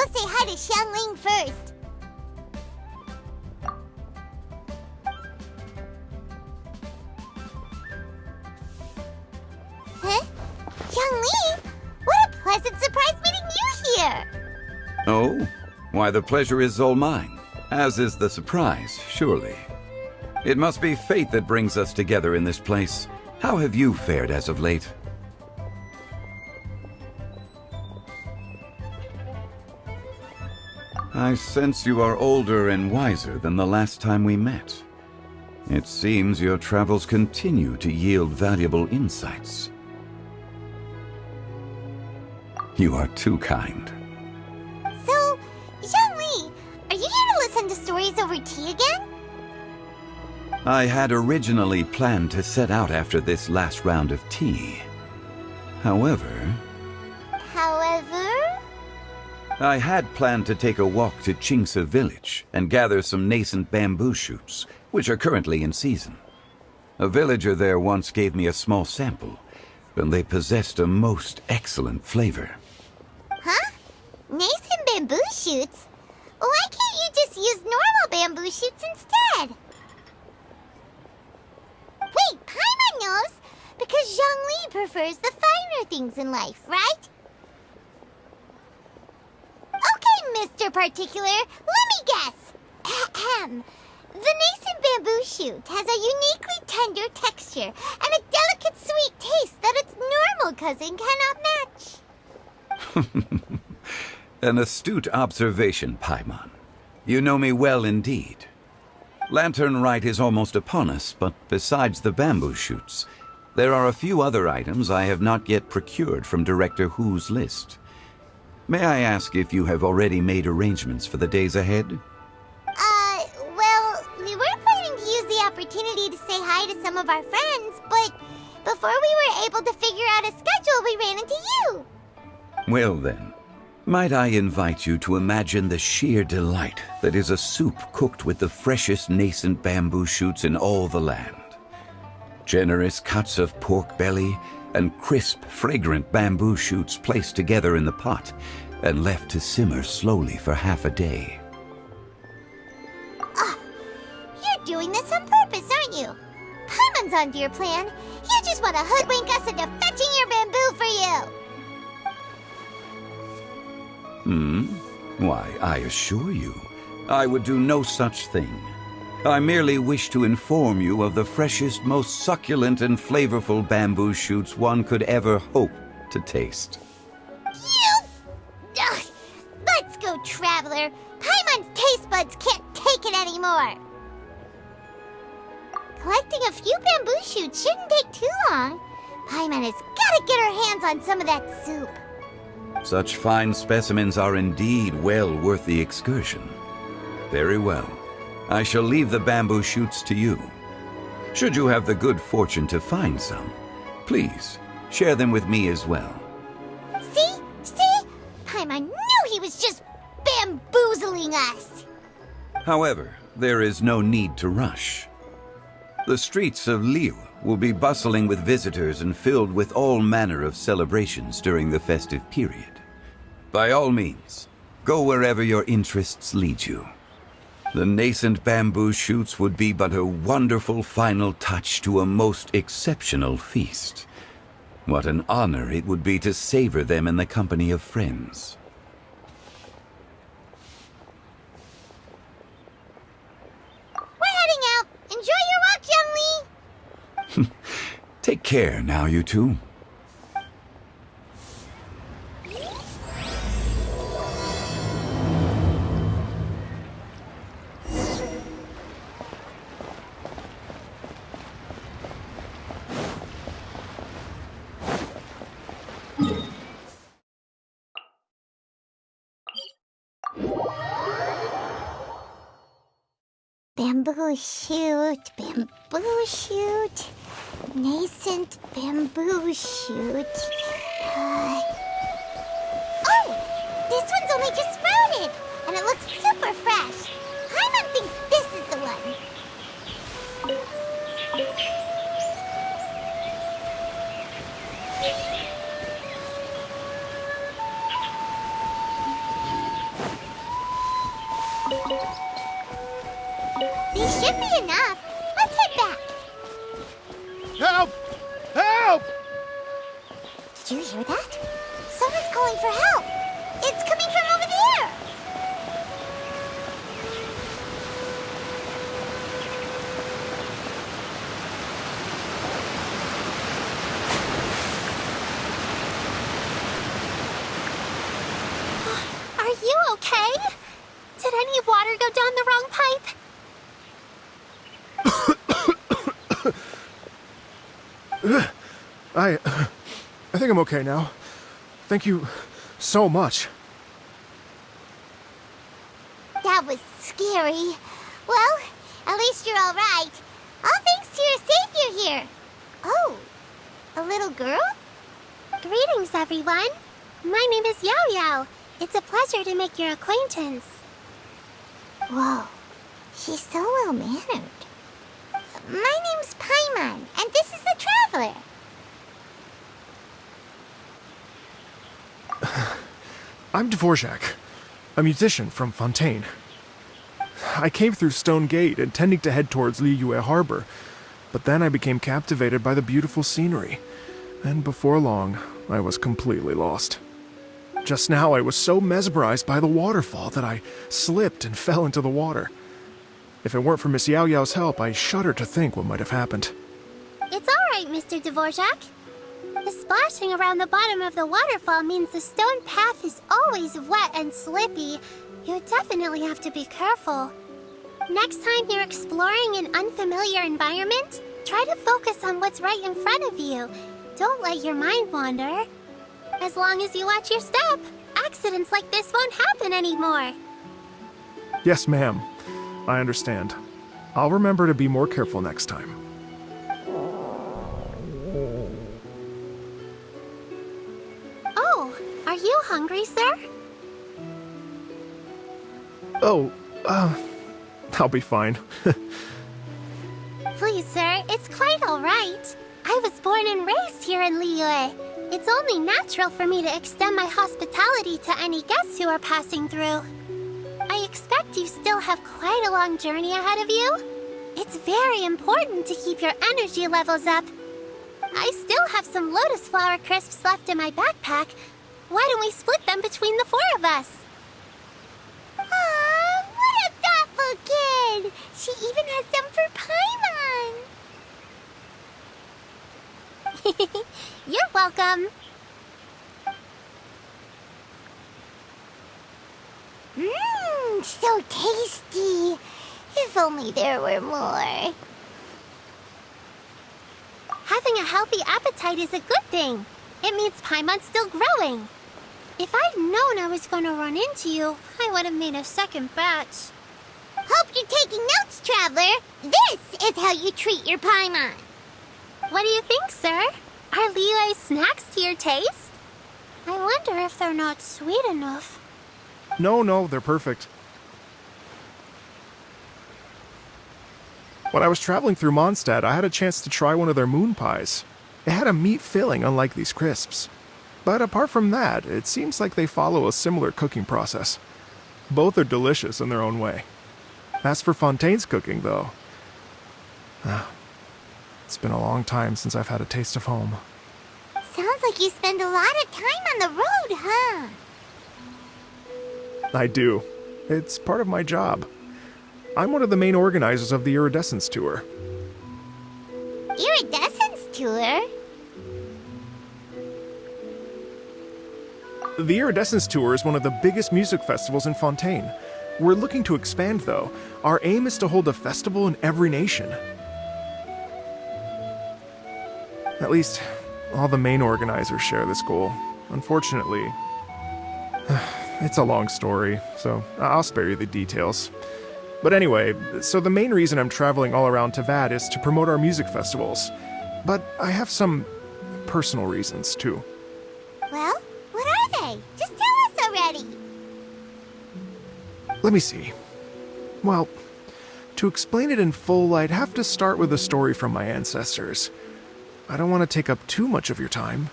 go say hi to Xiangling first. Huh? Xiangling? What a pleasant surprise meeting you here! Oh? Why, the pleasure is all mine, as is the surprise, surely. It must be fate that brings us together in this place. How have you fared as of late? I sense you are older and wiser than the last time we met. It seems your travels continue to yield valuable insights. You are too kind. So, Xiangling, are you here to listen to stories over tea again? I had originally planned to set out after this last round of tea. However, I had planned to take a walk to Chimes village and gather some nascent bamboo shoots, which are currently in season. A villager there once gave me a small sample, and they possessed a most excellent flavor. Huh? Nascent bamboo shoots? Why can't you just use normal bamboo shoots instead? Wait, Paimon knows! Because Zhongli prefers the finer things in life, right? Okay, Mr. Particular, let me guess. Ahem. The nascent bamboo shoot has a uniquely tender texture and a delicate sweet taste that its normal cousin cannot match. An astute observation, Paimon. You know me well indeed. Lantern Rite is almost upon us, but besides the bamboo shoots, there are a few other items I have not yet procured from Director Hu's list. May I ask if you have already made arrangements for the days ahead? Well, we were planning to use the opportunity to say hi to some of our friends, but before we were able to figure out a schedule, we ran into you. Well then, might I invite you to imagine the sheer delight that is a soup cooked with the freshest nascent bamboo shoots in all the land. Generous cuts of pork belly and crisp, fragrant bamboo shoots placed together in the pot and left to simmer slowly for half a day. You're doing this on purpose, aren't you? Paimon's onto your plan. You just want to hoodwink us into fetching your bamboo for you. Why, I assure you, I would do no such thing. I merely wish to inform you of the freshest, most succulent and flavorful bamboo shoots one could ever hope to taste. Ugh, let's go, Traveler. Paimon's taste buds can't take it anymore. Collecting a few bamboo shoots shouldn't take too long. Paimon has got to get her hands on some of that soup. Such fine specimens are indeed well worth the excursion. Very well. I shall leave the bamboo shoots to you. Should you have the good fortune to find some, please share them with me as well. See? Paimon knew he was just bamboozling us. However, there is no need to rush. The streets of Liu will be bustling with visitors and filled with all manner of celebrations during the festive period. By all means, go wherever your interests lead you. The nascent bamboo shoots would be but a wonderful final touch to a most exceptional feast. What an honor it would be to savor them in the company of friends. We're heading out. Enjoy your walk, Young Lee. Take care now, you two. Bamboo shoot, nascent bamboo shoot. Oh, this one's only just sprouted, and it looks super fresh. Paimon thinks this is the one. These should be enough. Let's head back. Help! Help! Did you hear that? Someone's calling for help. It's coming from over there. Are you okay? Did any water go down the wrong pipe? I think I'm okay now. Thank you so much. That was scary. Well, at least you're all right. All thanks to your savior here. Oh, a little girl? Greetings, everyone. My name is Yao Yao. It's a pleasure to make your acquaintance. Whoa, she's so well-mannered. My name's Paimon, and this is the Traveler. I'm Dvorak, a musician from Fontaine. I came through Stone Gate intending to head towards Liyue Harbor, but then I became captivated by the beautiful scenery, and before long, I was completely lost. Just now, I was so mesmerized by the waterfall that I slipped and fell into the water. If it weren't for Miss Yao Yao's help, I shudder to think what might have happened. It's all right, Mr. Dvorak. The splashing around the bottom of the waterfall means the stone path is always wet and slippy. You definitely have to be careful. Next time you're exploring an unfamiliar environment, try to focus on what's right in front of you. Don't let your mind wander. As long as you watch your step, accidents like this won't happen anymore. Yes, ma'am. I understand. I'll remember to be more careful next time. Oh, are you hungry, sir? Oh, I'll be fine. Please, sir, it's quite all right. I was born and raised here in Liyue. It's only natural for me to extend my hospitality to any guests who are passing through. I expect you still have quite a long journey ahead of you. It's very important to keep your energy levels up. I still have some lotus flower crisps left in my backpack. Why don't we split them between the four of us? Aw, what a thoughtful kid! She even has some for Paimon! You're welcome. Mmm, so tasty. If only there were more. Having a healthy appetite is a good thing. It means Paimon's still growing. If I'd known I was going to run into you, I would have made a second batch. Hope you're taking notes, Traveler. This is how you treat your Paimon. What do you think, sir? Are Liyue's snacks to your taste? I wonder if they're not sweet enough. No, they're perfect. When I was traveling through Mondstadt, I had a chance to try one of their moon pies. It had a meat filling, unlike these crisps. But apart from that, it seems like they follow a similar cooking process. Both are delicious in their own way. As for Fontaine's cooking, though, it's been a long time since I've had a taste of home. Sounds like you spend a lot of time on the road, huh? I do. It's part of my job. I'm one of the main organizers of the Iridescence Tour. Iridescence Tour? The Iridescence Tour is one of the biggest music festivals in Fontaine. We're looking to expand, though. Our aim is to hold a festival in every nation. At least, all the main organizers share this goal. Unfortunately, it's a long story, so I'll spare you the details. But anyway, so the main reason I'm traveling all around Tavad is to promote our music festivals. But I have some personal reasons, too. Well, what are they? Just tell us already. Let me see. Well, to explain it in full, I'd have to start with a story from my ancestors. I don't want to take up too much of your time.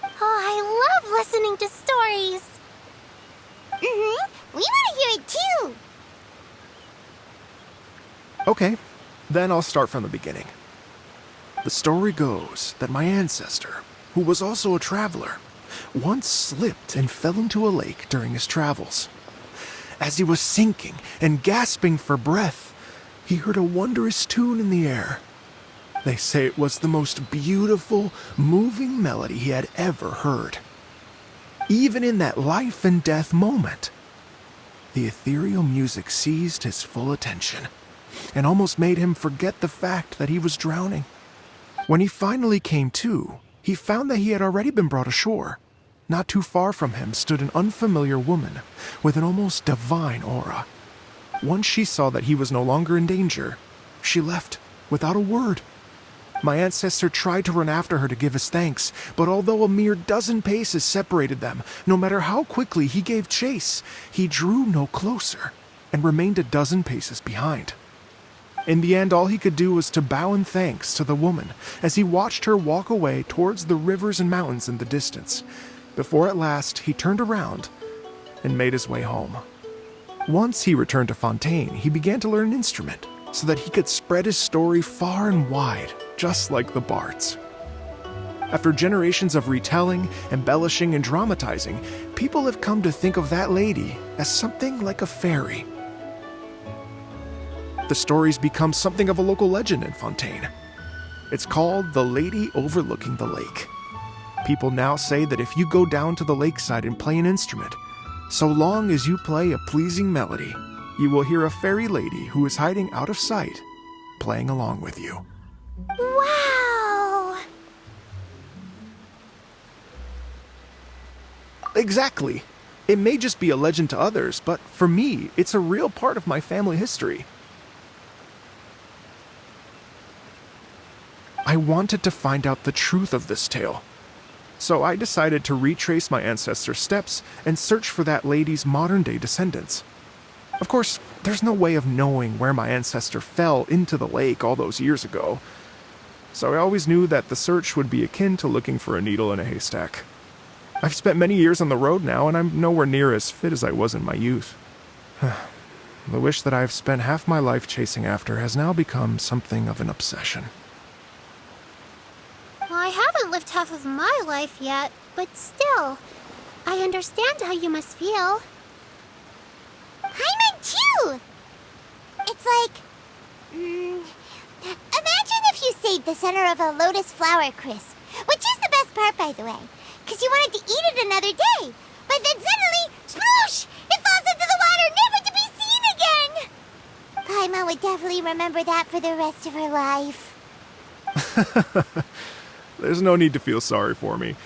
Oh, I love listening to stories. We want to hear it too. Okay, then I'll start from the beginning. The story goes that my ancestor, who was also a traveler, once slipped and fell into a lake during his travels. As he was sinking and gasping for breath, he heard a wondrous tune in the air. They say it was the most beautiful, moving melody he had ever heard. Even in that life and death moment, the ethereal music seized his full attention and almost made him forget the fact that he was drowning. When he finally came to, he found that he had already been brought ashore. Not too far from him stood an unfamiliar woman with an almost divine aura. Once she saw that he was no longer in danger, she left without a word. My ancestor tried to run after her to give his thanks, but although a mere dozen paces separated them, no matter how quickly he gave chase, he drew no closer and remained a dozen paces behind. In the end, all he could do was to bow in thanks to the woman as he watched her walk away towards the rivers and mountains in the distance, before at last he turned around and made his way home. Once he returned to Fontaine, he began to learn an instrument so that he could spread his story far and wide, just like the bards. After generations of retelling, embellishing, and dramatizing, people have come to think of that lady as something like a fairy. The story's become something of a local legend in Fontaine. It's called The Lady Overlooking the Lake. People now say that if you go down to the lakeside and play an instrument, so long as you play a pleasing melody, you will hear a fairy lady who is hiding out of sight, playing along with you. Wow! Exactly. It may just be a legend to others, but for me, it's a real part of my family history. I wanted to find out the truth of this tale, so I decided to retrace my ancestors' steps and search for that lady's modern-day descendants. Of course, there's no way of knowing where my ancestor fell into the lake all those years ago, so I always knew that the search would be akin to looking for a needle in a haystack. I've spent many years on the road now, and I'm nowhere near as fit as I was in my youth. The wish that I've spent half my life chasing after has now become something of an obsession. Well, I haven't lived half of my life yet, but still, I understand how you must feel. Paimon too! It's like... imagine if you saved the center of a lotus flower crisp, which is the best part, by the way, because you wanted to eat it another day, but then suddenly, sploosh! It falls into the water, never to be seen again! Paimon would definitely remember that for the rest of her life. There's no need to feel sorry for me.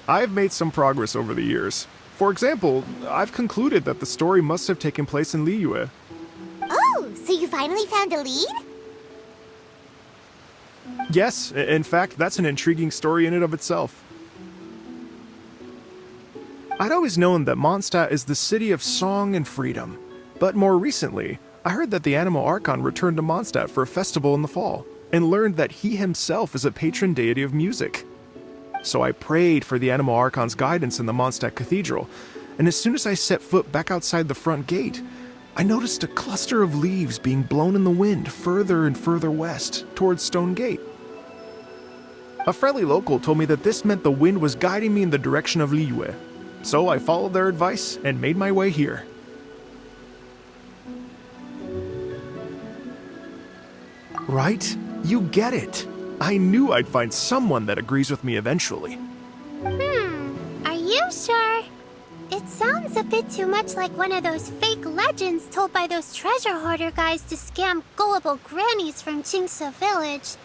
I've made some progress over the years. For example, I've concluded that the story must have taken place in Liyue. Oh, so you finally found a lead? Yes, in fact, that's an intriguing story in and of itself. I'd always known that Mondstadt is the city of song and freedom, but more recently, I heard that the Anemo Archon returned to Mondstadt for a festival in the fall, and learned that he himself is a patron deity of music. So I prayed for the Anemo Archon's guidance in the Mondstadt Cathedral, and as soon as I set foot back outside the front gate, I noticed a cluster of leaves being blown in the wind further and further west, towards Stone Gate. A friendly local told me that this meant the wind was guiding me in the direction of Liyue, so I followed their advice and made my way here. Right? You get it. I knew I'd find someone that agrees with me eventually. Are you sure? It sounds a bit too much like one of those fake legends told by those treasure hoarder guys to scam gullible grannies from Jingsa Village.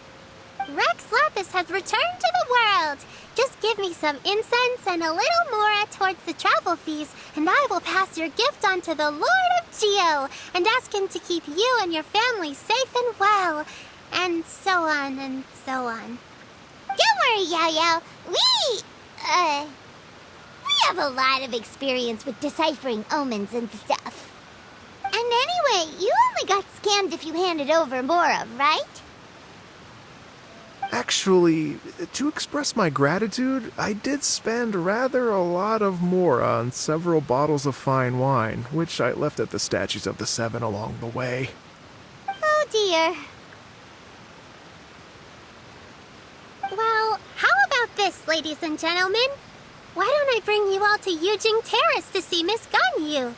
Rex Lapis has returned to the world. Just give me some incense and a little more towards the travel fees, and I will pass your gift on to the Lord of Geo and ask him to keep you and your family safe and well. And so on and so on. Don't worry, Yao Yao. We have a lot of experience with deciphering omens and stuff. And anyway, you only got scammed if you handed over Mora, right? Actually, to express my gratitude, I did spend rather a lot of Mora on several bottles of fine wine, which I left at the statues of the Seven along the way. Oh dear. Well, how about this, ladies and gentlemen? Why don't I bring you all to Yujing Terrace to see Miss Ganyu?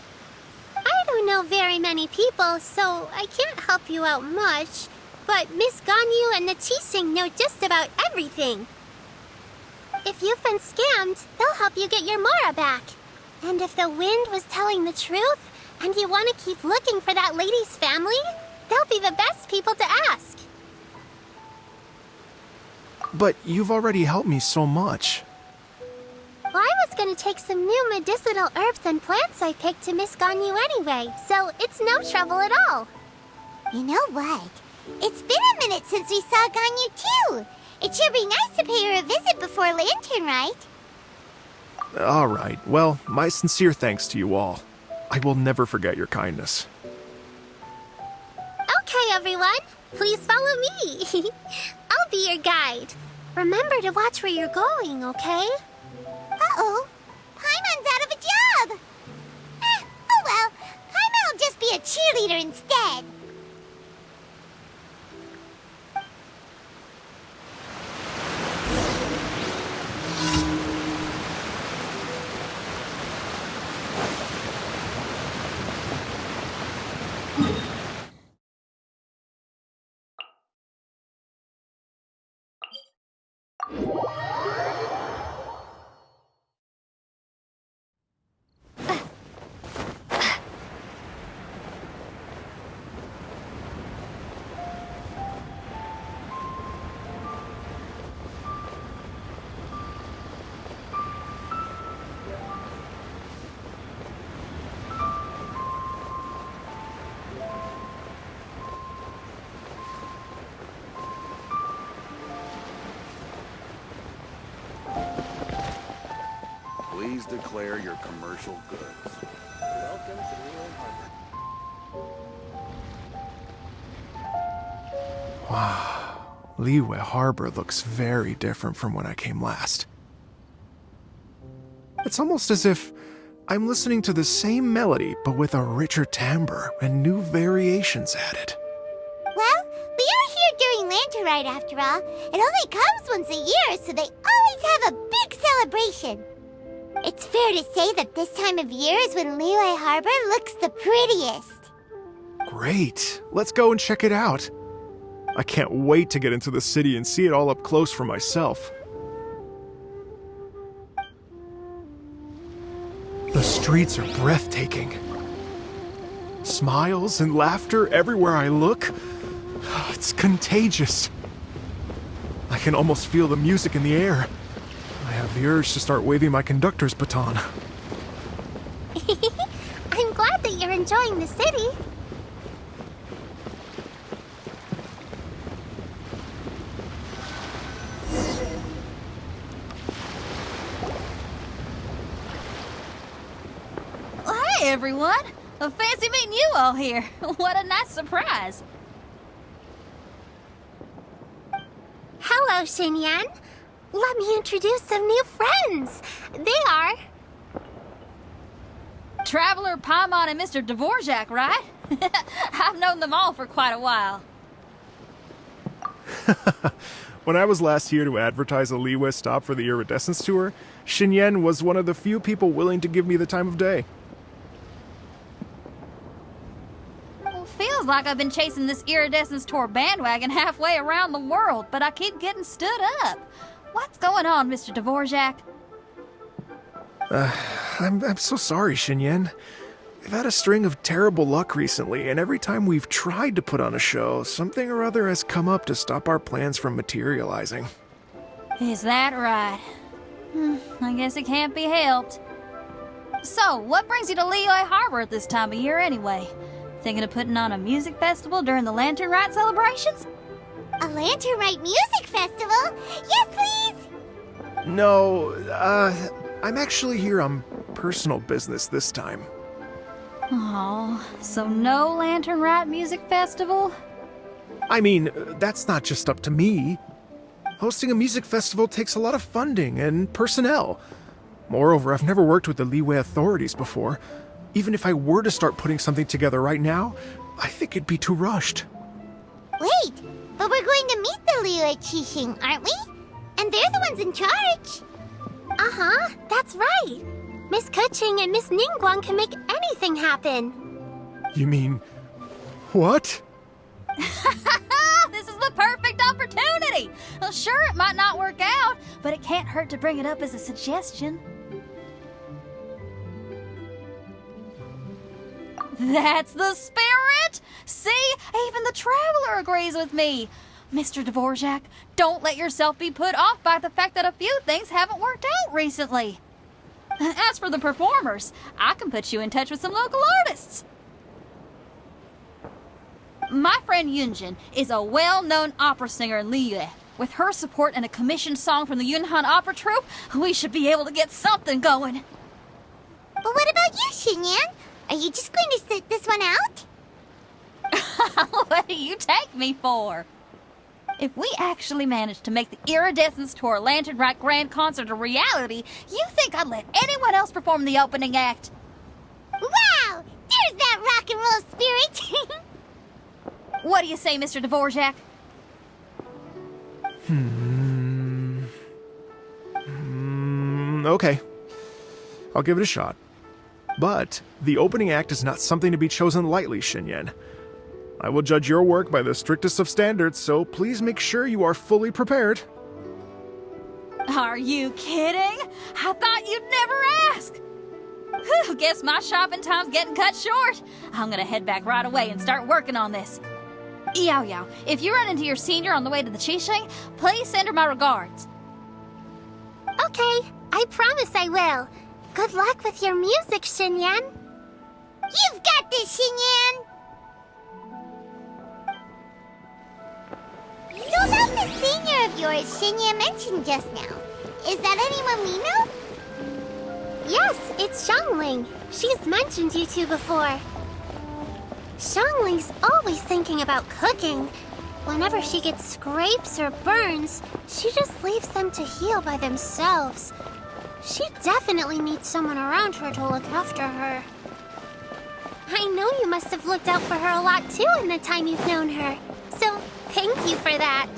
I don't know very many people, so I can't help you out much. But Miss Ganyu and the Qixing know just about everything. If you've been scammed, they'll help you get your Mara back. And if the wind was telling the truth, and you want to keep looking for that lady's family, they'll be the best people to ask. But you've already helped me so much. Well, I was going to take some new medicinal herbs and plants I picked to Miss Ganyu anyway, so it's no trouble at all. You know what? It's been a minute since we saw Ganyu too. It should be nice to pay her a visit before Lantern, right? All right. Well, my sincere thanks to you all. I will never forget your kindness. Okay, everyone. Please follow me. I'll be your guide. Remember to watch where you're going, okay? Uh-oh. Paimon's out of a job. Oh well. Paimon will just be a cheerleader instead. Please declare your commercial goods. Welcome to Liyue Harbor. Wow. Liyue Harbor looks very different from when I came last. It's almost as if I'm listening to the same melody, but with a richer timbre and new variations added. Well, we are here during Lantern Rite after all. It only comes once a year, so they always have a big celebration. It's fair to say that this time of year is when Liyue Harbor looks the prettiest. Great. Let's go and check it out. I can't wait to get into the city and see it all up close for myself. The streets are breathtaking. Smiles and laughter everywhere I look. It's contagious. I can almost feel the music in the air. I have the urge to start waving my conductor's baton. I'm glad that you're enjoying the city. Hey everyone! Fancy meeting you all here. What a nice surprise. Hello, Xinyan. Let me introduce some new friends. They are... Traveler, Paimon, and Mr. Dvorak, right? I've known them all for quite a while. When I was last here to advertise a Liyue stop for the Iridescence Tour, Xinyan was one of the few people willing to give me the time of day. Well, feels like I've been chasing this Iridescence Tour bandwagon halfway around the world, but I keep getting stood up. What's going on, Mr. Dvorak? I'm so sorry, Xinyan. We've had a string of terrible luck recently, and every time we've tried to put on a show, something or other has come up to stop our plans from materializing. Is that right? I guess it can't be helped. So, what brings you to Liyue Harbor at this time of year anyway? Thinking of putting on a music festival during the Lantern Rite celebrations? A Lantern Rite music festival? Yes, please! No, I'm actually here on personal business this time. Oh, so no Lantern Rite music festival? I mean, that's not just up to me. Hosting a music festival takes a lot of funding and personnel. Moreover, I've never worked with the Liyue authorities before. Even if I were to start putting something together right now, I think it'd be too rushed. Wait, but we're going to meet the Liyue Qixing, aren't we? And they're the ones in charge. Uh-huh, that's right. Miss Keqing and Miss Ningguang can make anything happen. You mean... what? This is the perfect opportunity! Well, sure, it might not work out, but it can't hurt to bring it up as a suggestion. That's the spirit! See? Even the Traveler agrees with me. Mr. Dvorak, don't let yourself be put off by the fact that a few things haven't worked out recently. As for the performers, I can put you in touch with some local artists. My friend Yunjin is a well-known opera singer in Liyue. With her support and a commissioned song from the Yunhan Opera Troupe, we should be able to get something going. But what about you, Xinyan? Are you just going to sit this one out? What do you take me for? If we actually manage to make the Iridescence Tour Lantern Rite Grand Concert a reality, you think I'd let anyone else perform the opening act? Wow! There's that rock and roll spirit! What do you say, Mr. Dvorak? Okay. I'll give it a shot. But the opening act is not something to be chosen lightly, Xinyan. I will judge your work by the strictest of standards, so please make sure you are fully prepared. Are you kidding? I thought you'd never ask. Whew, guess my shopping time's getting cut short. I'm gonna head back right away and start working on this. Yao Yao, if you run into your senior on the way to the Qixing, please send her my regards. Okay, I promise I will. Good luck with your music, Xinyan. You've got this, Xinyan! So about the senior of yours Xinyan mentioned just now, is that anyone we know? Yes, it's Xiangling. She's mentioned you two before. Xiangling's always thinking about cooking. Whenever she gets scrapes or burns, she just leaves them to heal by themselves. She definitely needs someone around her to look after her. I know you must have looked out for her a lot too in the time you've known her. So, thank you for that.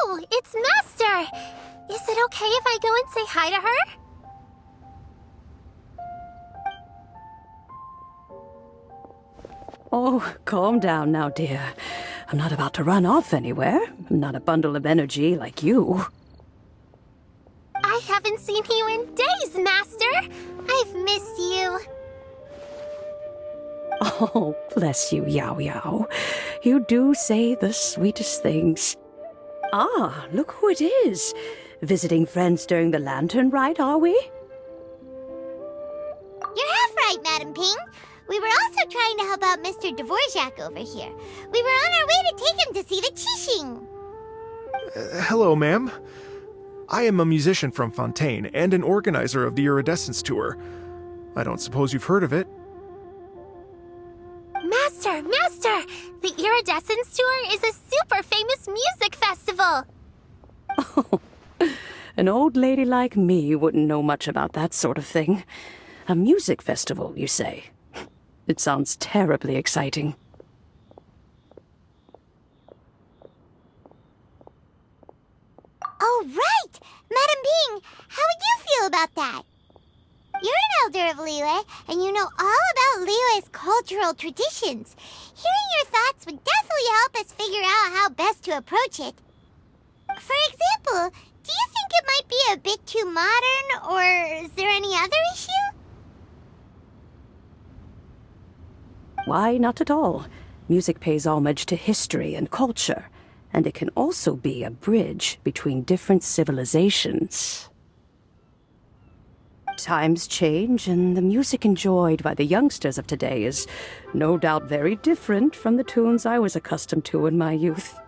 Oh, it's Master! Is it okay if I go and say hi to her? Oh, calm down now, dear. I'm not about to run off anywhere. I'm not a bundle of energy like you. I haven't seen you in days, Master! I've missed you. Oh, bless you, Yao Yao. You do say the sweetest things. Ah, look who it is. Visiting friends during the Lantern Rite, are we? You're half right, Madam Ping. We were also trying to help out Mr. Dvorak over here. We were on our way to take him to see the Qixing. Hello, ma'am. I am a musician from Fontaine and an organizer of the Iridescence Tour. I don't suppose you've heard of it. Master! The Iridescence Tour is a super famous music festival! Oh, an old lady like me wouldn't know much about that sort of thing. A music festival, you say? It sounds terribly exciting. Oh, right! Madam Ping, how would you feel about that? You're an elder of Liyue, and you know all about Liyue's cultural traditions. Hearing your thoughts would definitely help us figure out how best to approach it. For example, do you think it might be a bit too modern, or is there any other issue? Why, not at all. Music pays homage to history and culture, and it can also be a bridge between different civilizations. Times change, and the music enjoyed by the youngsters of today is no doubt very different from the tunes I was accustomed to in my youth.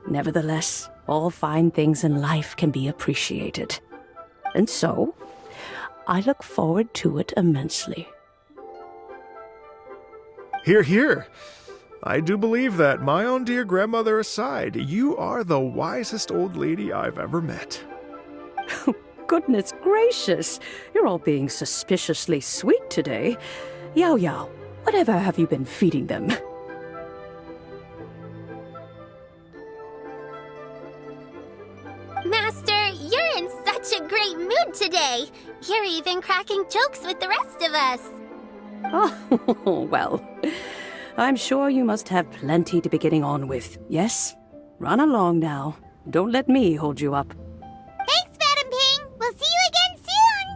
Nevertheless, all fine things in life can be appreciated. And so, I look forward to it immensely. Hear, hear. I do believe that, my own dear grandmother aside, you are the wisest old lady I've ever met. Goodness gracious, you're all being suspiciously sweet today. Yao Yao, whatever have you been feeding them? Master, you're in such a great mood today. You're even cracking jokes with the rest of us. Oh, well, I'm sure you must have plenty to be getting on with. Yes? Run along now. Don't let me hold you up. Thanks, Madam Ping. We'll see you again soon.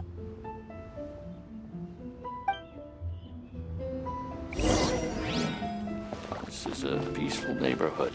This is a peaceful neighborhood.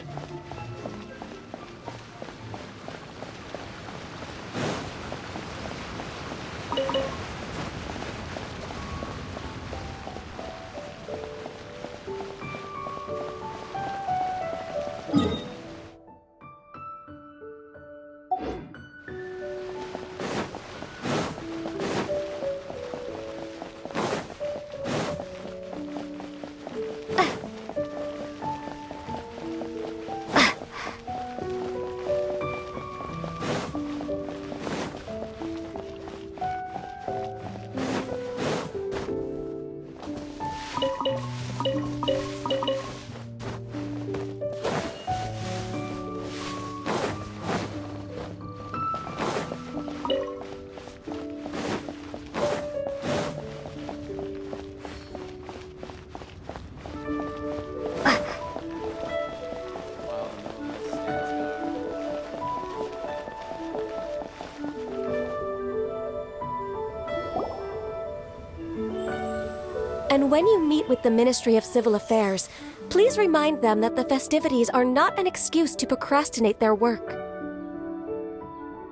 And when you meet with the Ministry of Civil Affairs, please remind them that the festivities are not an excuse to procrastinate their work.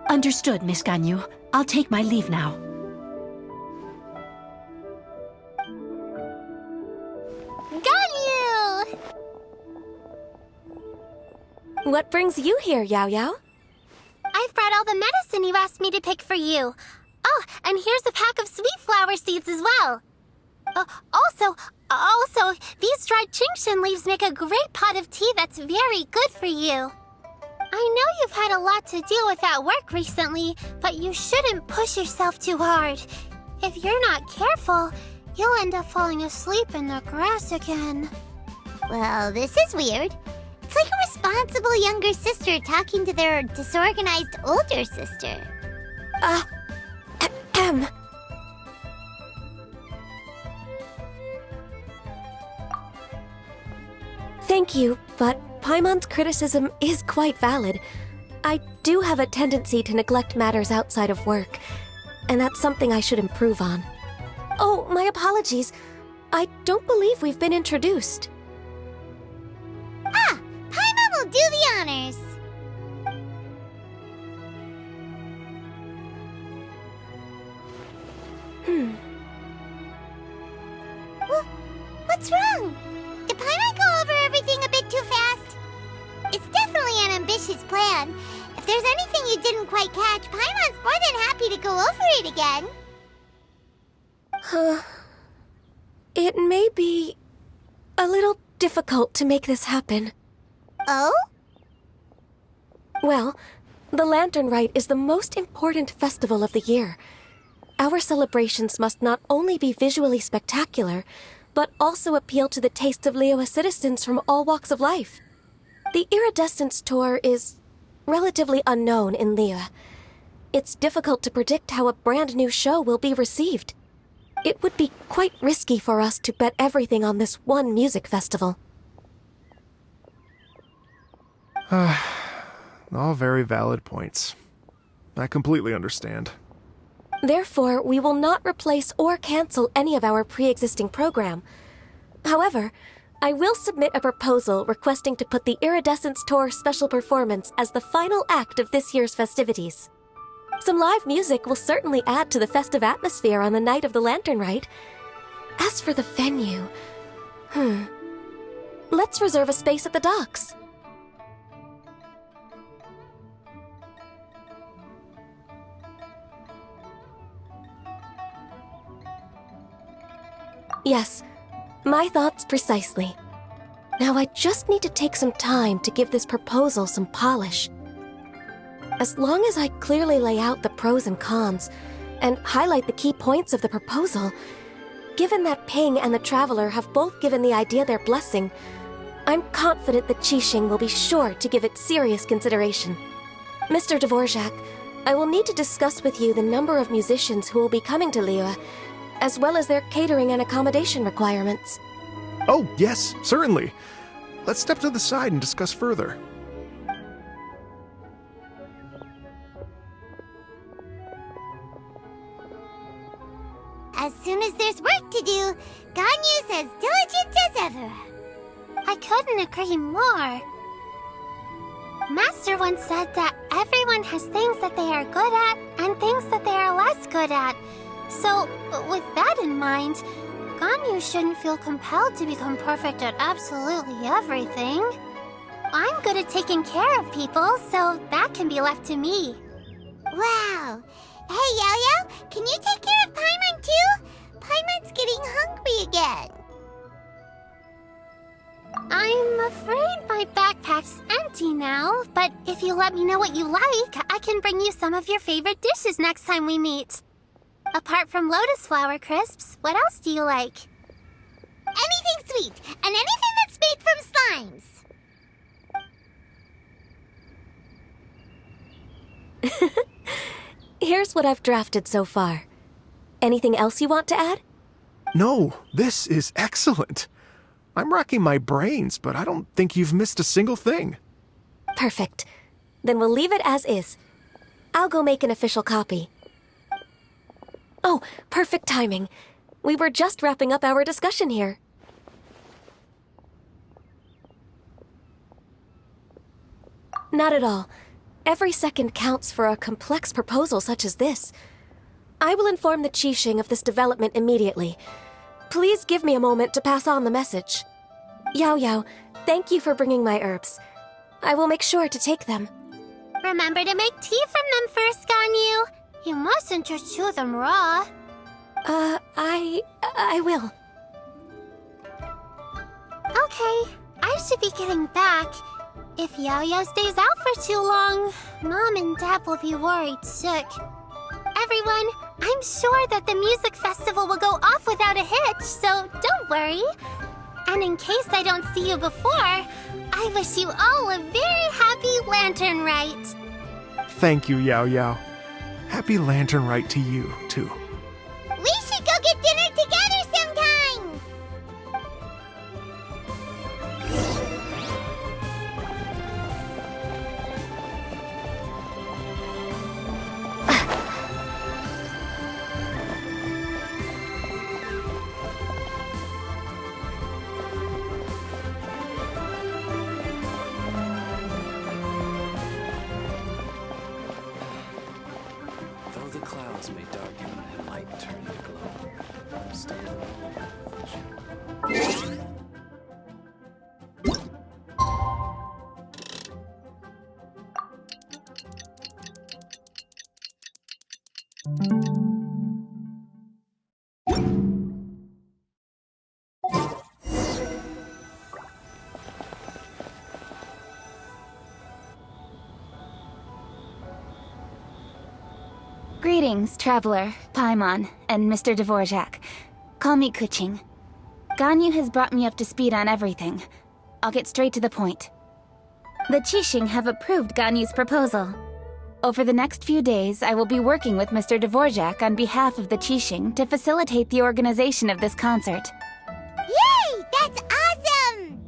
Understood, Miss Ganyu. I'll take my leave now. Ganyu! What brings you here, Yao Yao? I've brought all the medicine you asked me to pick for you. Oh, and here's a pack of sweet flower seeds as well. Also, these dried Chingshin leaves make a great pot of tea that's very good for you. I know you've had a lot to deal with at work recently, but you shouldn't push yourself too hard. If you're not careful, you'll end up falling asleep in the grass again. Well, this is weird. It's like a responsible younger sister talking to their disorganized older sister. Thank you, but Paimon's criticism is quite valid. I do have a tendency to neglect matters outside of work, and that's something I should improve on. Oh, my apologies. I don't believe we've been introduced. Ah, Paimon will do the honors. What's wrong? Did Paimon go over everything a bit too fast? It's definitely an ambitious plan. If there's anything you didn't quite catch, Paimon's more than happy to go over it again. It may be a little difficult to make this happen. Oh? Well, the Lantern Rite is the most important festival of the year. Our celebrations must not only be visually spectacular, but also appeal to the tastes of Liyue citizens from all walks of life. The Iridescence Tour is relatively unknown in Liyue. It's difficult to predict how a brand new show will be received. It would be quite risky for us to bet everything on this one music festival. All very valid points. I completely understand. Therefore, we will not replace or cancel any of our pre-existing program. However, I will submit a proposal requesting to put the Iridescence Tour special performance as the final act of this year's festivities. Some live music will certainly add to the festive atmosphere on the night of the Lantern Rite. As for the venue, let's reserve a space at the docks. Yes, my thoughts precisely. Now I just need to take some time to give this proposal some polish. As long as I clearly lay out the pros and cons, and highlight the key points of the proposal, given that Ping and the Traveler have both given the idea their blessing, I'm confident that Qixing will be sure to give it serious consideration. Mr. Dvorak, I will need to discuss with you the number of musicians who will be coming to Liyue, as well as their catering and accommodation requirements. Oh, yes, certainly. Let's step to the side and discuss further. As soon as there's work to do, Ganyu's as diligent as ever. I couldn't agree more. Master once said that everyone has things that they are good at and things that they are less good at. So, with that in mind, Ganyu shouldn't feel compelled to become perfect at absolutely everything. I'm good at taking care of people, so that can be left to me. Wow. Hey, Yo-Yo, can you take care of Paimon too? Paimon's getting hungry again. I'm afraid my backpack's empty now, but if you let me know what you like, I can bring you some of your favorite dishes next time we meet. Apart from lotus flower crisps, what else do you like? Anything sweet, and anything that's made from slimes. Here's what I've drafted so far. Anything else you want to add? No, this is excellent. I'm racking my brains, but I don't think you've missed a single thing. Perfect. Then we'll leave it as is. I'll go make an official copy. Oh, perfect timing. We were just wrapping up our discussion here. Not at all. Every second counts for a complex proposal such as this. I will inform the Qixing of this development immediately. Please give me a moment to pass on the message. Yao Yao, thank you for bringing my herbs. I will make sure to take them. Remember to make tea from them first, Ganyu. You mustn't just chew them raw. I will. Okay, I should be getting back. If Yao-Yao stays out for too long, Mom and Dad will be worried sick. Everyone, I'm sure that the music festival will go off without a hitch, so don't worry. And in case I don't see you before, I wish you all a very happy Lantern Rite. Thank you, Yao Yao. Happy Lantern Rite to you, too. We should go get dinner together sometime! Though the clouds may darken and light turn to glow, stand Greetings, Traveler, Paimon, and Mr. Dvorak. Call me Kuching. Ganyu has brought me up to speed on everything. I'll get straight to the point. The Qixing have approved Ganyu's proposal. Over the next few days, I will be working with Mr. Dvorak on behalf of the Qixing to facilitate the organization of this concert. Yay! That's awesome!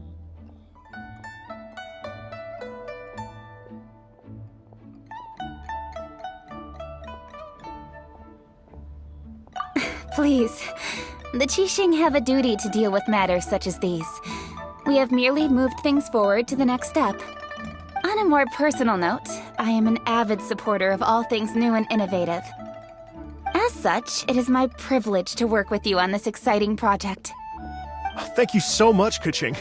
Please, The Qixing have a duty to deal with matters such as these. We have merely moved things forward to the next step. On a more personal note, I am an avid supporter of all things new and innovative. As such, it is my privilege to work with you on this exciting project. Thank you so much, Kuching.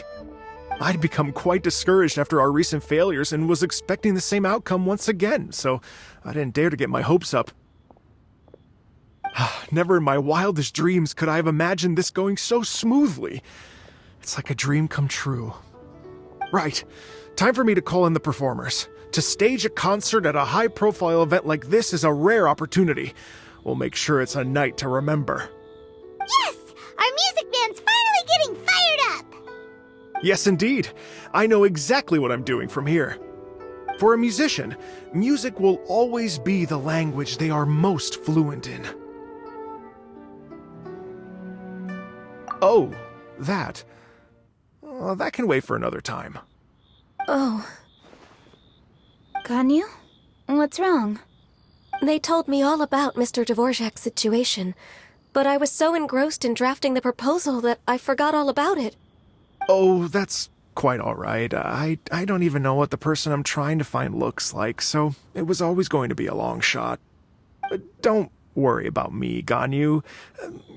I'd become quite discouraged after our recent failures and was expecting the same outcome once again, so I didn't dare to get my hopes up. Never in my wildest dreams could I have imagined this going so smoothly. It's like a dream come true. Right, time for me to call in the performers. To stage a concert at a high-profile event like this is a rare opportunity. We'll make sure it's a night to remember. Yes! Our music band's finally getting fired up! Yes, indeed. I know exactly what I'm doing from here. For a musician, music will always be the language they are most fluent in. Oh, that. That can wait for another time. Oh, Ganyu? What's wrong? they told me all about Mr. Dvorak's situation, but I was so engrossed in drafting the proposal that I forgot all about it. Oh, that's quite all right. I don't even know what the person I'm trying to find looks like, so it was always going to be a long shot. Don't worry about me, Ganyu.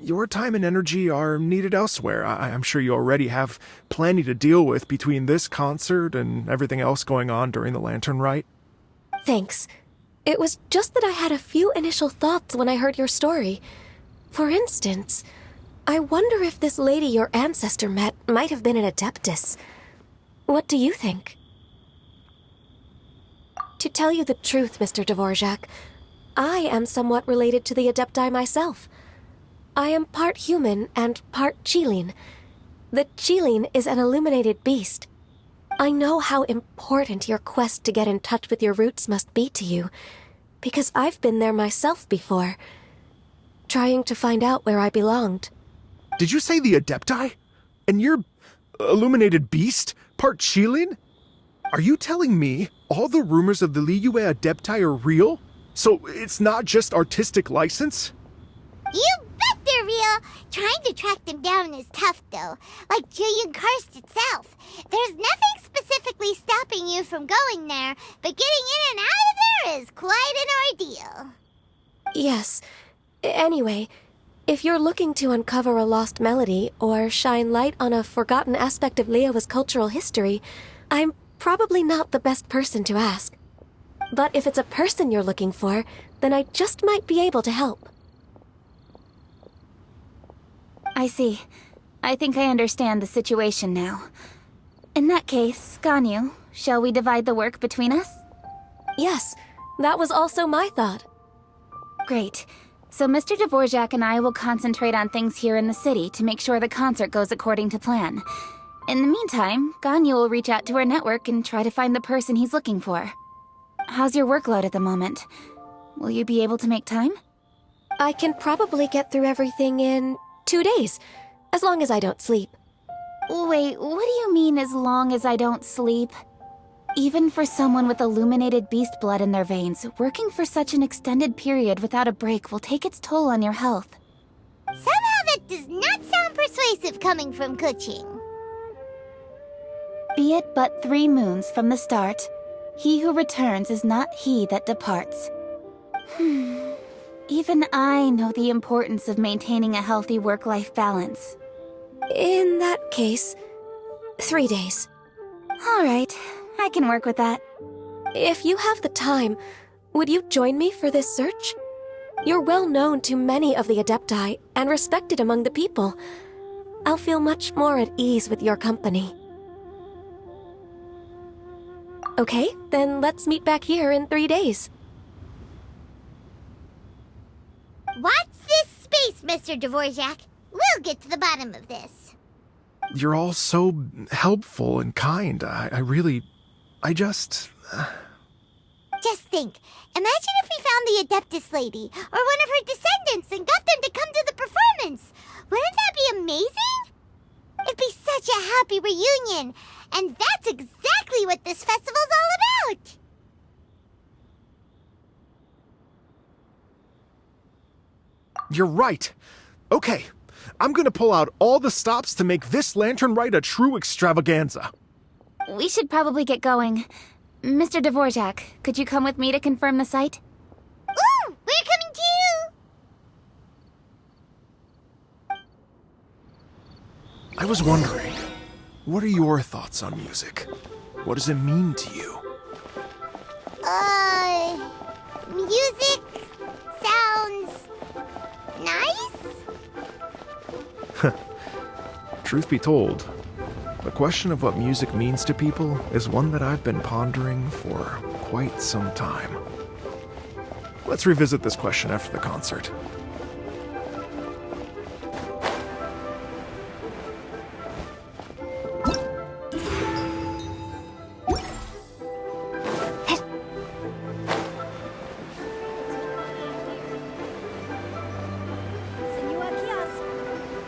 Your time and energy are needed elsewhere. I'm sure you already have plenty to deal with between this concert and everything else going on during the Lantern Rite. Thanks. It was just that I had a few initial thoughts when I heard your story. For instance, I wonder if this lady your ancestor met might have been an Adeptus. What do you think? To tell you the truth, Mr. Dvorak, I am somewhat related to the Adepti myself. I am part human and part Qilin. The Qilin is an illuminated beast. I know how important your quest to get in touch with your roots must be to you, because I've been there myself before, trying to find out where I belonged. Did you say the Adepti? And you're illuminated beast? Part Qilin? Are you telling me all the rumors of the Liyue Adepti are real? So it's not just artistic license? You bet they're real! Trying to track them down is tough, though. Like Julian Karst itself. There's nothing specifically stopping you from going there, but getting in and out of there is quite an ordeal. Yes. Anyway, if you're looking to uncover a lost melody or shine light on a forgotten aspect of Liyue's cultural history, I'm probably not the best person to ask. But if it's a person you're looking for, then I just might be able to help. I see. I think I understand the situation now. In that case, Ganyu, shall we divide the work between us? Yes, that was also my thought. Great. So Mr. Dvorak and I will concentrate on things here in the city to make sure the concert goes according to plan. In the meantime, Ganyu will reach out to our network and try to find the person he's looking for. How's your workload at the moment? Will you be able to make time? I can probably get through everything in 2 days, as long as I don't sleep. Wait, what do you mean as long as I don't sleep? Even for someone with illuminated beast blood in their veins, working for such an extended period without a break will take its toll on your health. Somehow that does not sound persuasive coming from Kuching. Be it but 3 moons from the start, he who returns is not he that departs. Even I know the importance of maintaining a healthy work-life balance. In that case, 3 days. All right, I can work with that. If you have the time, would you join me for this search? You're well known to many of the Adepti and respected among the people. I'll feel much more at ease with your company. Okay, then let's meet back here in 3 days. Watch this space, Mr. Dvorak. We'll get to the bottom of this. You're all so helpful and kind. Just think. Imagine if we found the Adeptus lady, or one of her descendants, and got them to come to the performance. Wouldn't that be amazing? It'd be such a happy reunion. And that's exactly what this festival's all about. You're right. Okay, I'm gonna pull out all the stops to make this lantern rite a true extravaganza. We should probably get going. Mr. Dvorak, could you come with me to confirm the site? Ooh, we're coming too! I was wondering, what are your thoughts on music? What does it mean to you? Music sounds nice? Truth be told, the question of what music means to people is one that I've been pondering for quite some time. Let's revisit this question after the concert.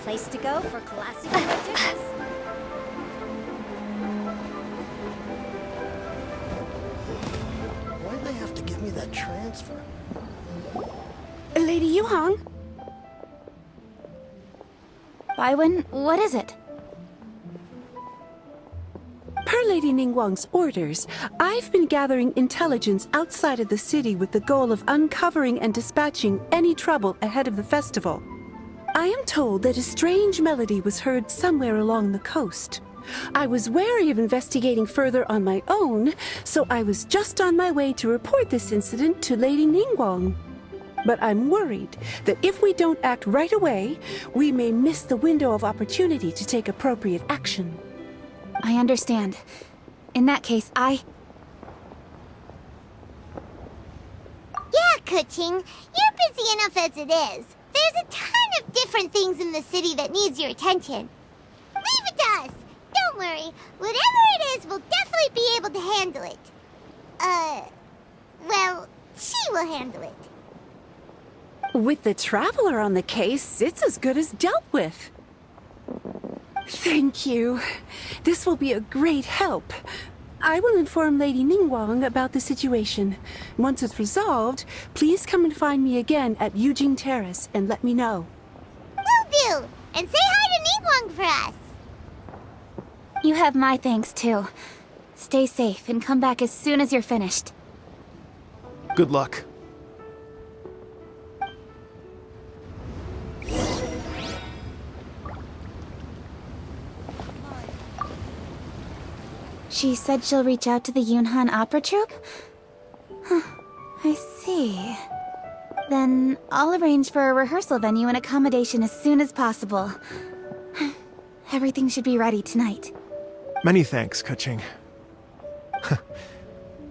Place to go for classical tickets. Why'd they have to give me that transfer? Lady Yuhang? Baiwen, what is it? Per Lady Ningguang's orders, I've been gathering intelligence outside of the city with the goal of uncovering and dispatching any trouble ahead of the festival. I am told that a strange melody was heard somewhere along the coast. I was wary of investigating further on my own, so I was just on my way to report this incident to Lady Ningguang. But I'm worried that if we don't act right away, we may miss the window of opportunity to take appropriate action. I understand. In that case, Yeah, Kuching, you're busy enough as it is. There's a ton of different things in the city that needs your attention. Leave it to us. Don't worry. Whatever it is, we'll definitely be able to handle it. Well, she will handle it. With the Traveler on the case, it's as good as dealt with. Thank you. This will be a great help. I will inform Lady Ningguang about the situation. Once it's resolved, please come and find me again at Yujing Terrace and let me know. Will do! And say hi to Ningguang for us! you have my thanks too. Stay safe and come back as soon as you're finished. Good luck. She said she'll reach out to the Yunhan Opera Troupe? Huh, I see. Then I'll arrange for a rehearsal venue and accommodation as soon as possible. Everything should be ready tonight. Many thanks, Kuching.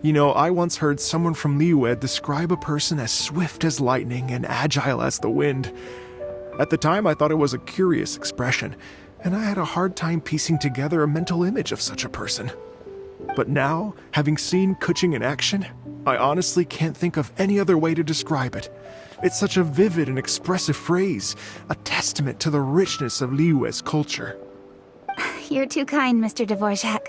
You know, I once heard someone from Liyue describe a person as swift as lightning and agile as the wind. At the time, I thought it was a curious expression, and I had a hard time piecing together a mental image of such a person. But now, having seen Kuching in action, I honestly can't think of any other way to describe it. It's such a vivid and expressive phrase, a testament to the richness of Liyue's culture. You're too kind, Mr. Dvorak.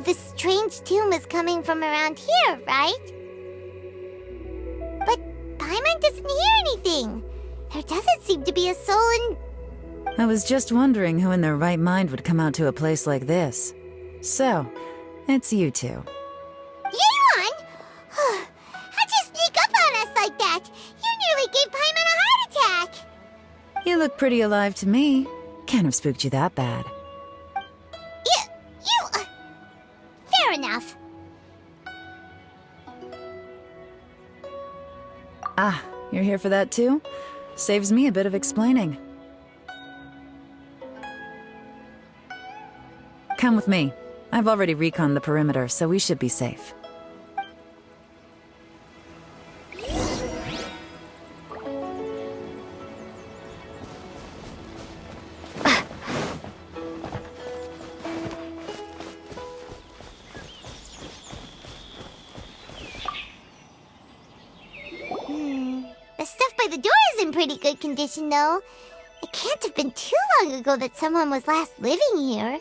This strange tune is coming from around here, right? But Paimon doesn't hear anything. There doesn't seem to be a soul in... I was just wondering who in their right mind would come out to a place like this. So, it's you two. Yeon! How'd you sneak up on us like that? You nearly gave Paimon a heart attack! You look pretty alive to me. Can't have spooked you that bad. enough. Ah, you're here for that too? Saves me a bit of explaining. Come with me. I've already reconned the perimeter, so we should be safe. The stuff by the door is in pretty good condition, though. It can't have been too long ago that someone was last living here.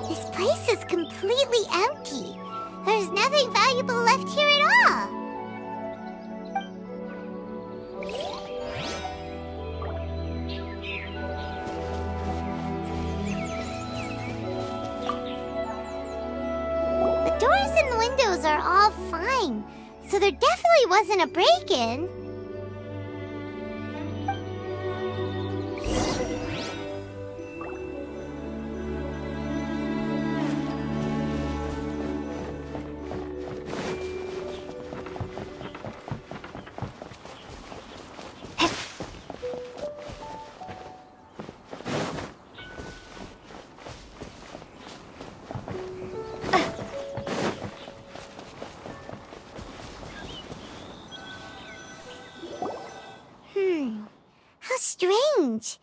This place is completely empty. There's nothing valuable left here at all. The doors and the windows are all fine, so there definitely wasn't a break-in. How strange.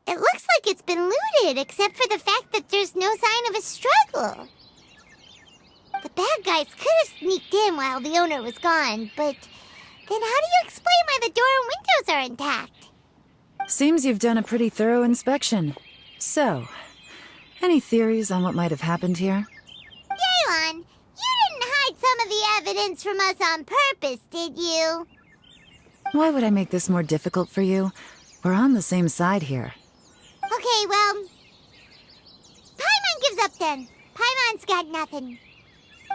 It looks like it's been looted, except for the fact that there's no sign of a struggle. The bad guys could have sneaked in while the owner was gone, but then how do you explain why the door and windows are intact? Seems you've done a pretty thorough inspection. So, any theories on what might have happened here? Yelan, you didn't hide some of the evidence from us on purpose, did you? Why would I make this more difficult for you? We're on the same side here. Okay, well, Paimon gives up then. Paimon's got nothing.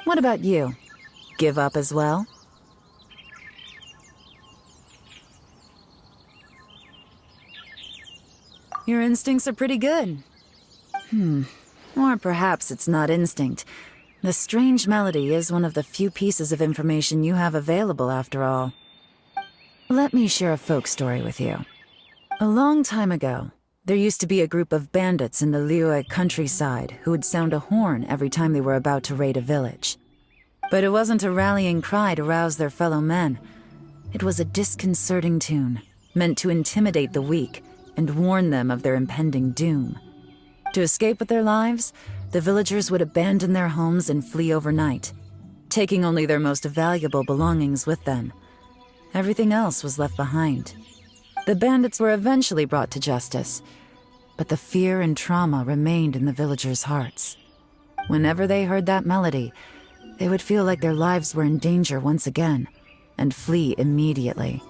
What about you? Give up as well? Your instincts are pretty good. Or perhaps it's not instinct. The strange melody is one of the few pieces of information you have available, after all. Let me share a folk story with you. A long time ago, there used to be a group of bandits in the Liyue countryside who would sound a horn every time they were about to raid a village. But it wasn't a rallying cry to rouse their fellow men. It was a disconcerting tune, meant to intimidate the weak and warn them of their impending doom. To escape with their lives, the villagers would abandon their homes and flee overnight, taking only their most valuable belongings with them. Everything else was left behind. The bandits were eventually brought to justice, but the fear and trauma remained in the villagers' hearts. Whenever they heard that melody, they would feel like their lives were in danger once again, and flee immediately.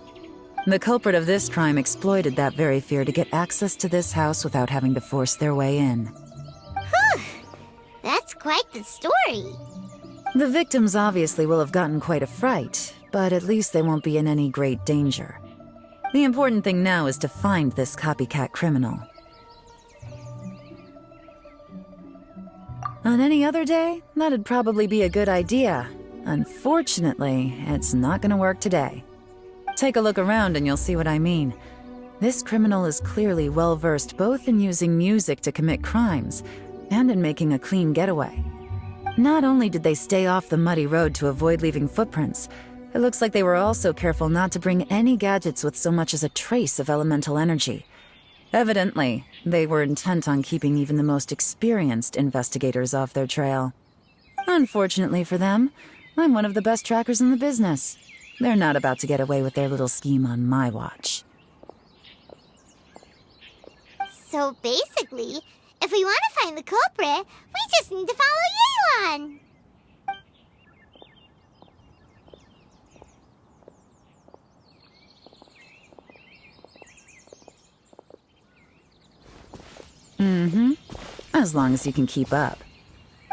The culprit of this crime exploited that very fear to get access to this house without having to force their way in. Whew! That's quite the story. The victims obviously will have gotten quite a fright, but at least they won't be in any great danger. The important thing now is to find this copycat criminal. On any other day, that'd probably be a good idea. Unfortunately, it's not gonna work today. Take a look around and you'll see what I mean. This criminal is clearly well-versed both in using music to commit crimes and in making a clean getaway. Not only did they stay off the muddy road to avoid leaving footprints, it looks like they were also careful not to bring any gadgets with so much as a trace of elemental energy. Evidently, they were intent on keeping even the most experienced investigators off their trail. Unfortunately for them, I'm one of the best trackers in the business. They're not about to get away with their little scheme on my watch. So basically, if we want to find the culprit, we just need to follow Yelan. Mm-hmm. As long as you can keep up.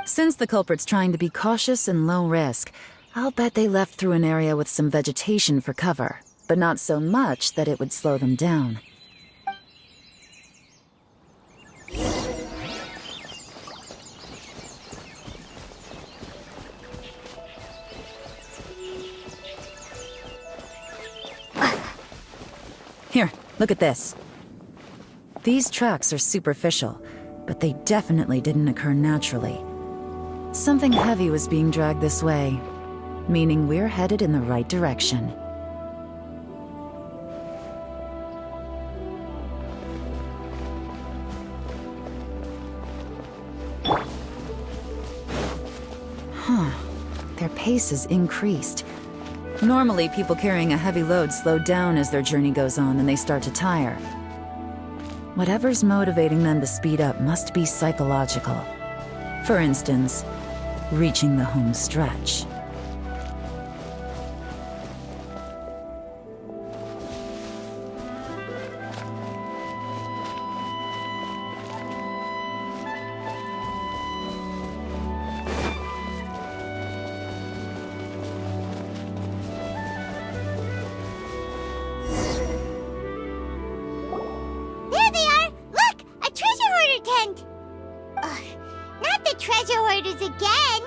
Since the culprit's trying to be cautious and low risk, I'll bet they left through an area with some vegetation for cover, but not so much that it would slow them down. Here, look at this. These tracks are superficial, but they definitely didn't occur naturally. Something heavy was being dragged this way, meaning we're headed in the right direction. Huh. Their pace is increased. Normally, people carrying a heavy load slow down as their journey goes on and they start to tire. Whatever's motivating them to speed up must be psychological. For instance, reaching the home stretch. There they are! Look! A treasure hoarder tent! Ugh, not the treasure hoarders again!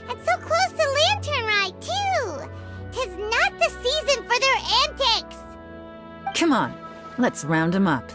And so close to Lantern Ride, too! 'Tis not the season for their antics! Come on, let's round them up.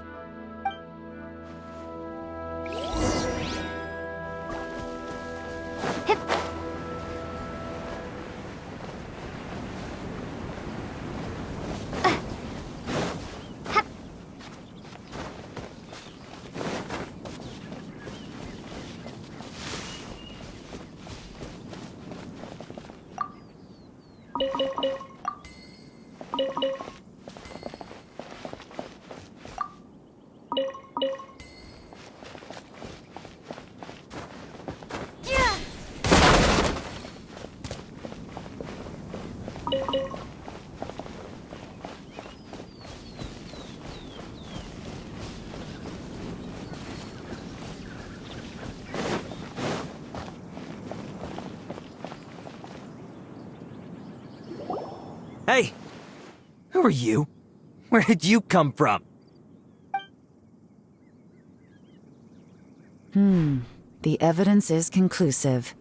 Hey! Who are you? Where did you come from? The evidence is conclusive.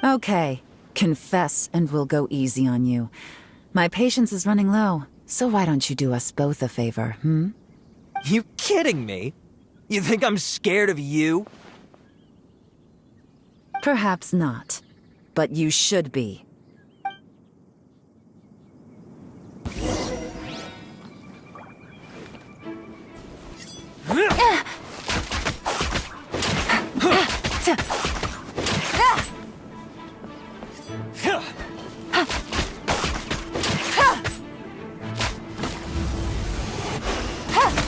Okay, confess and we'll go easy on you. My patience is running low, so why don't you do us both a favor, You kidding me? You think I'm scared of you? Perhaps not, but you should be.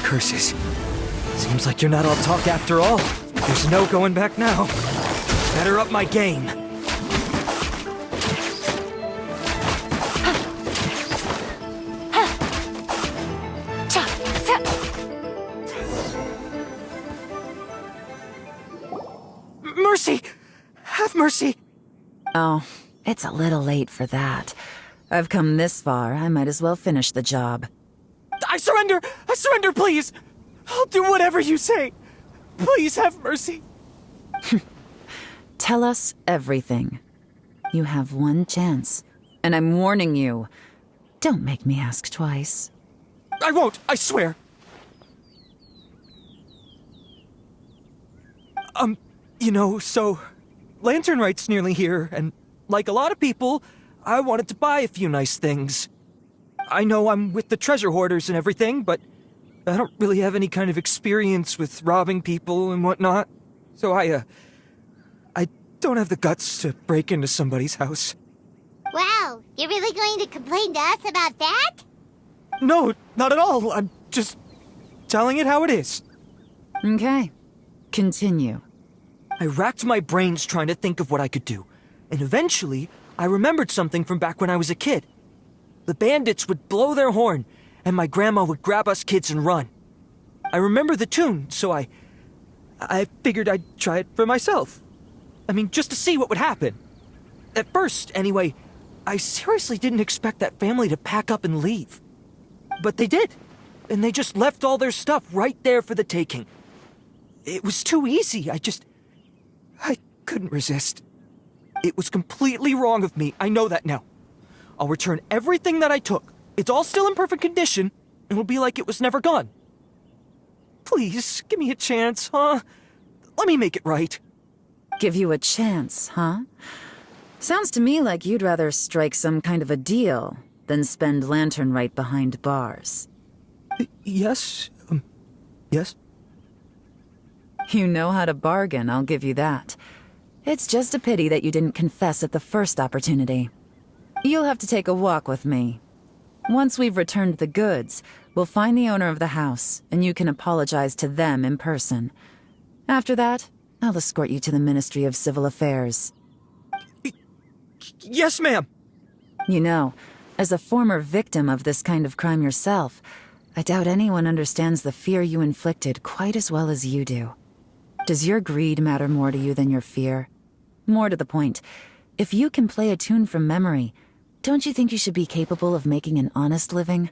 Curses. Seems like you're not all talk after all. There's no going back now. Better up my game. Mercy! Have mercy! Oh, it's a little late for that. I've come this far, I might as well finish the job. I surrender! I surrender, please! I'll do whatever you say. Please have mercy. Tell us everything. You have one chance, and I'm warning you. Don't make me ask twice. I won't, I swear. So Lantern Right's nearly here, and like a lot of people, I wanted to buy a few nice things. I know I'm with the treasure hoarders and everything, but I don't really have any kind of experience with robbing people and whatnot. So I don't have the guts to break into somebody's house. Wow, you're really going to complain to us about that? No, not at all. I'm just telling it how it is. Okay, continue. I racked my brains trying to think of what I could do, and eventually I remembered something from back when I was a kid. The bandits would blow their horn, and my grandma would grab us kids and run. I remember the tune, so I I figured I'd try it for myself. I mean, just to see what would happen. At first, anyway, I seriously didn't expect that family to pack up and leave. But they did. And they just left all their stuff right there for the taking. It was too easy. I couldn't resist. It was completely wrong of me. I know that now. I'll return everything that I took. It's all still in perfect condition. It'll be like it was never gone. Please, give me a chance, huh? Let me make it right. Give you a chance, huh? Sounds to me like you'd rather strike some kind of a deal than spend Lantern right behind bars. Yes? Yes? You know how to bargain, I'll give you that. It's just a pity that you didn't confess at the first opportunity. You'll have to take a walk with me. Once we've returned the goods, we'll find the owner of the house, and you can apologize to them in person. After that, I'll escort you to the Ministry of Civil Affairs. Yes, ma'am! You know, as a former victim of this kind of crime yourself, I doubt anyone understands the fear you inflicted quite as well as you do. Does your greed matter more to you than your fear? More to the point, if you can play a tune from memory, don't you think you should be capable of making an honest living?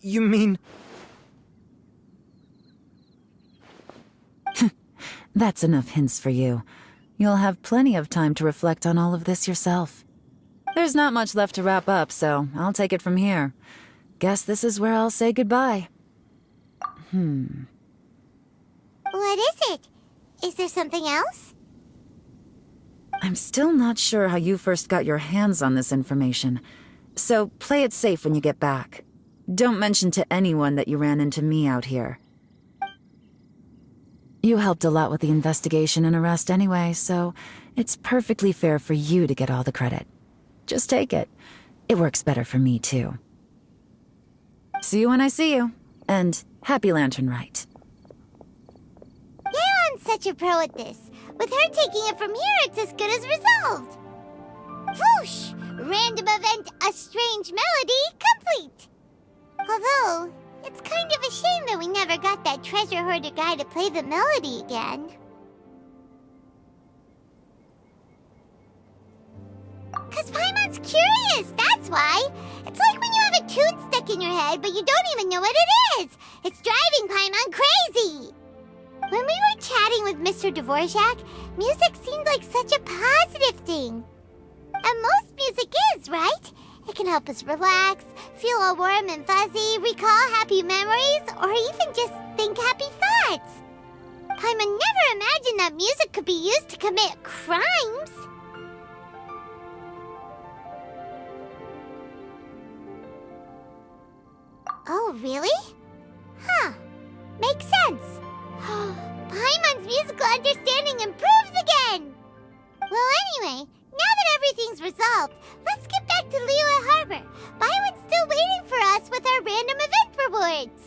You mean... That's enough hints for you. You'll have plenty of time to reflect on all of this yourself. There's not much left to wrap up, so I'll take it from here. Guess this is where I'll say goodbye. What is it? Is there something else? I'm still not sure how you first got your hands on this information, so play it safe when you get back. Don't mention to anyone that you ran into me out here. You helped a lot with the investigation and arrest anyway, so it's perfectly fair for you to get all the credit. Just take it. It works better for me, too. See you when I see you, and happy Lantern Rite. Yeon's such a pro at this. With her taking it from here, it's as good as resolved. Whoosh! Random event, a strange melody, complete! Although, it's kind of a shame that we never got that treasure hoarder guy to play the melody again. Cause Paimon's curious, that's why. It's like when you have a tune stuck in your head, but you don't even know what it is. It's driving Paimon crazy. When we were chatting with Mr. Dvorak, music seemed like such a positive thing. And most music is, right? It can help us relax, feel all warm and fuzzy, recall happy memories, or even just think happy thoughts. Paimon never imagined that music could be used to commit crimes. Oh, really? Huh. Makes sense. Paimon's musical understanding improves again! Well, anyway, now that everything's resolved, let's get back to Liyue Harbor. Byron's still waiting for us with our random event rewards.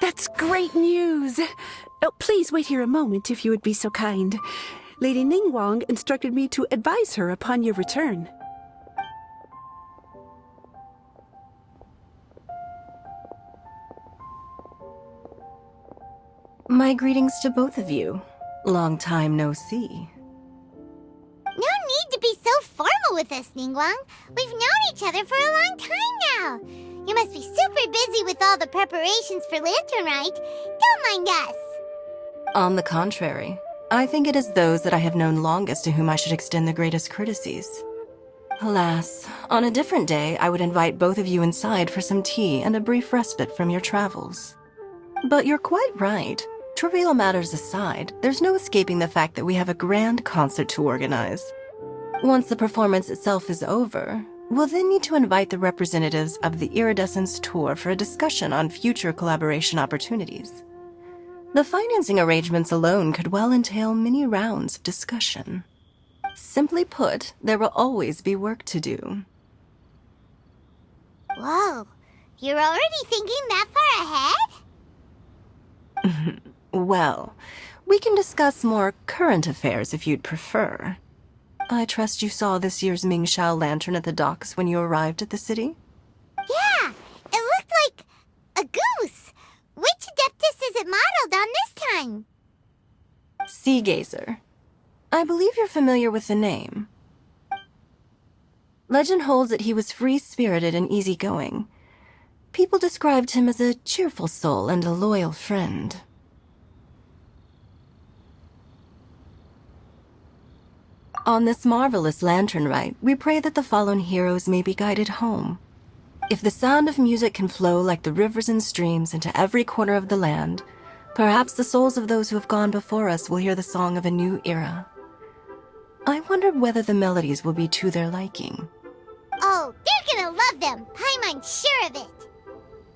That's great news! Oh, please wait here a moment if you would be so kind. Lady Ningguang instructed me to advise her upon your return. My greetings to both of you. Long time no see. No need to be so formal with us, Ningguang. We've known each other for a long time now. You must be super busy with all the preparations for Lantern Rite. Don't mind us. On the contrary, I think it is those that I have known longest to whom I should extend the greatest courtesies. Alas, on a different day, I would invite both of you inside for some tea and a brief respite from your travels. But you're quite right. Trivial matters aside, there's no escaping the fact that we have a grand concert to organize. Once the performance itself is over, we'll then need to invite the representatives of the Iridescence Tour for a discussion on future collaboration opportunities. The financing arrangements alone could well entail many rounds of discussion. Simply put, there will always be work to do. Whoa, you're already thinking that far ahead? Well, we can discuss more current affairs if you'd prefer. I trust you saw this year's Mingxiao lantern at the docks when you arrived at the city? Yeah, it looked like a goose. Which Adeptus is it modeled on this time? Sea Gazer. I believe you're familiar with the name. Legend holds that he was free-spirited and easygoing. People described him as a cheerful soul and a loyal friend. On this marvelous lantern rite, we pray that the fallen heroes may be guided home. If the sound of music can flow like the rivers and streams into every corner of the land, perhaps the souls of those who have gone before us will hear the song of a new era. I wonder whether the melodies will be to their liking. Oh, they're gonna love them. Paimon's sure of it.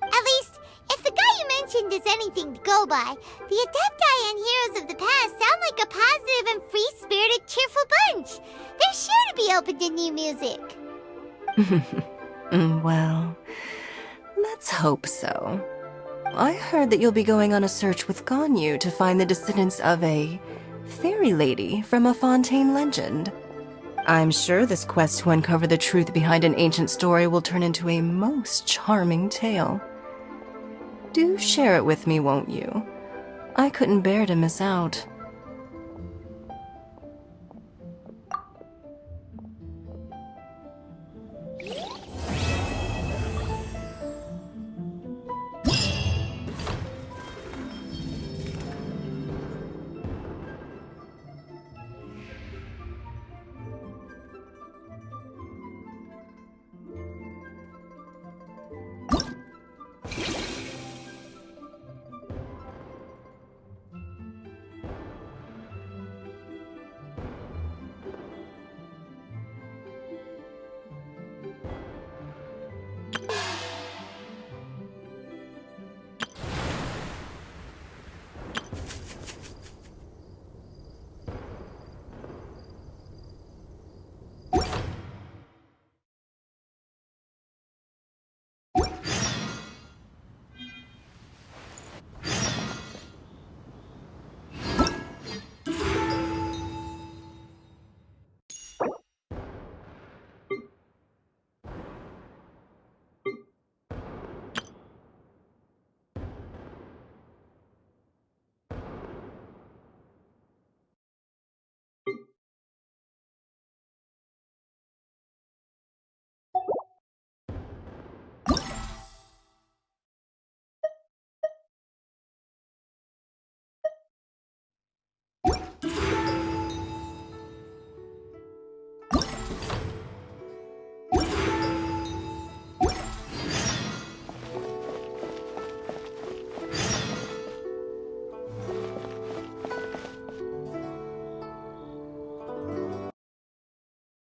At least, if the guy you mentioned is anything to go by, the Adepti and Heroes of the Past sound like a positive and free-spirited, cheerful bunch. They're sure to be open to new music. Well, let's hope so. I heard that you'll be going on a search with Ganyu to find the descendants of a fairy lady from a Fontaine legend. I'm sure this quest to uncover the truth behind an ancient story will turn into a most charming tale. Do share it with me, won't you? I couldn't bear to miss out.